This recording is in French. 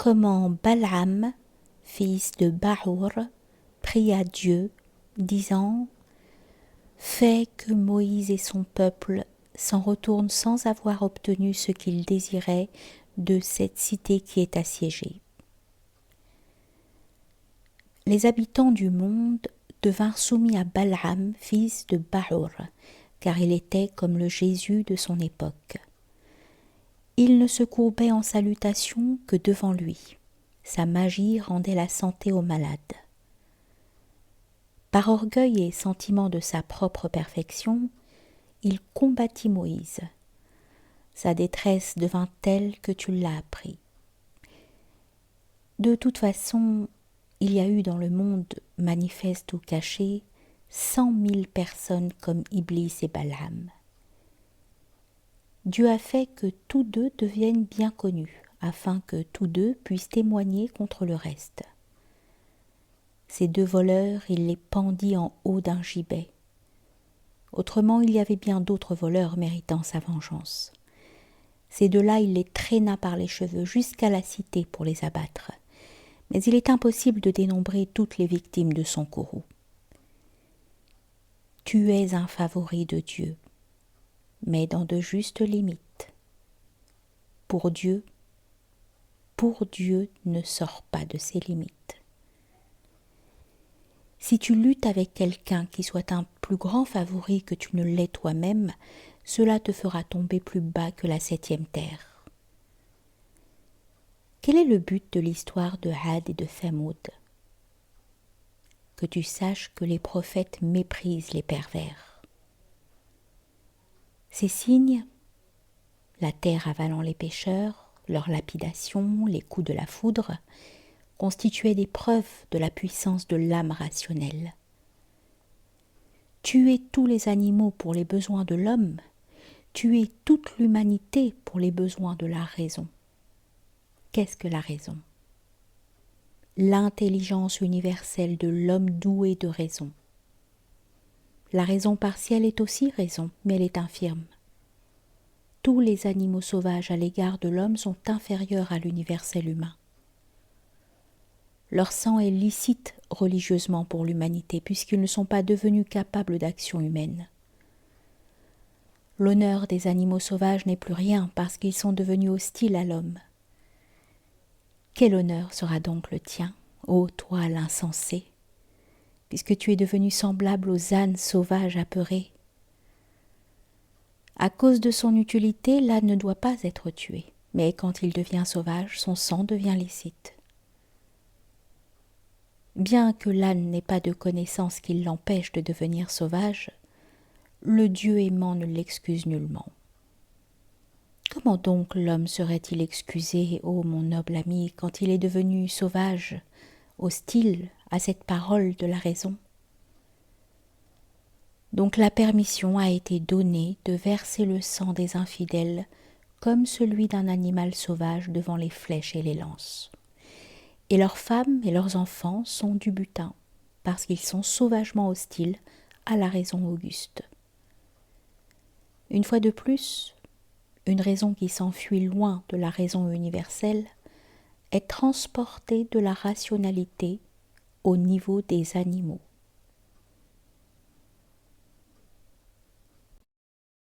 comment Balaam, fils de Baour, prie à Dieu, disant « Fais que Moïse et son peuple s'en retournent sans avoir obtenu ce qu'ils désiraient de cette cité qui est assiégée. » Les habitants du monde devinrent soumis à Balaam, fils de Baour, car il était comme le Jésus de son époque. Il ne se courbait en salutation que devant lui. Sa magie rendait la santé aux malades. Par orgueil et sentiment de sa propre perfection, il combattit Moïse. Sa détresse devint telle que tu l'as appris. De toute façon, il y a eu dans le monde, manifeste ou caché, 100 000 personnes comme Iblis et Balaam. Dieu a fait que tous deux deviennent bien connus, afin que tous deux puissent témoigner contre le reste. Ces deux voleurs, il les pendit en haut d'un gibet. Autrement, il y avait bien d'autres voleurs méritant sa vengeance. Ces deux-là, il les traîna par les cheveux jusqu'à la cité pour les abattre. Mais il est impossible de dénombrer toutes les victimes de son courroux. Tu es un favori de Dieu, mais dans de justes limites. Pour Dieu ne sort pas de ses limites. Si tu luttes avec quelqu'un qui soit un plus grand favori que tu ne l'es toi-même, cela te fera tomber plus bas que la 7e terre. Quel est le but de l'histoire de Had et de Thamoud ? Que tu saches que les prophètes méprisent les pervers. Ces signes, la terre avalant les pécheurs, leur lapidation, les coups de la foudre, constituaient des preuves de la puissance de l'âme rationnelle. Tuer tous les animaux pour les besoins de l'homme, tuer toute l'humanité pour les besoins de la raison. Qu'est-ce que la raison ? L'intelligence universelle de l'homme doué de raison. La raison partielle est aussi raison, mais elle est infirme. Tous les animaux sauvages à l'égard de l'homme sont inférieurs à l'universel humain. Leur sang est licite religieusement pour l'humanité, puisqu'ils ne sont pas devenus capables d'action humaine. L'honneur des animaux sauvages n'est plus rien, parce qu'ils sont devenus hostiles à l'homme. Quel honneur sera donc le tien, ô toi l'insensé, puisque tu es devenu semblable aux ânes sauvages apeurés? À cause de son utilité, l'âne ne doit pas être tué, mais quand il devient sauvage, son sang devient licite. Bien que l'âne n'ait pas de connaissance qui l'empêche de devenir sauvage, le Dieu aimant ne l'excuse nullement. Comment donc l'homme serait-il excusé, ô mon noble ami, quand il est devenu sauvage, hostile à cette parole de la raison ? Donc la permission a été donnée de verser le sang des infidèles comme celui d'un animal sauvage devant les flèches et les lances. Et leurs femmes et leurs enfants sont du butin, parce qu'ils sont sauvagement hostiles à la raison auguste. Une fois de plus, une raison qui s'enfuit loin de la raison universelle est transportée de la rationalité au niveau des animaux.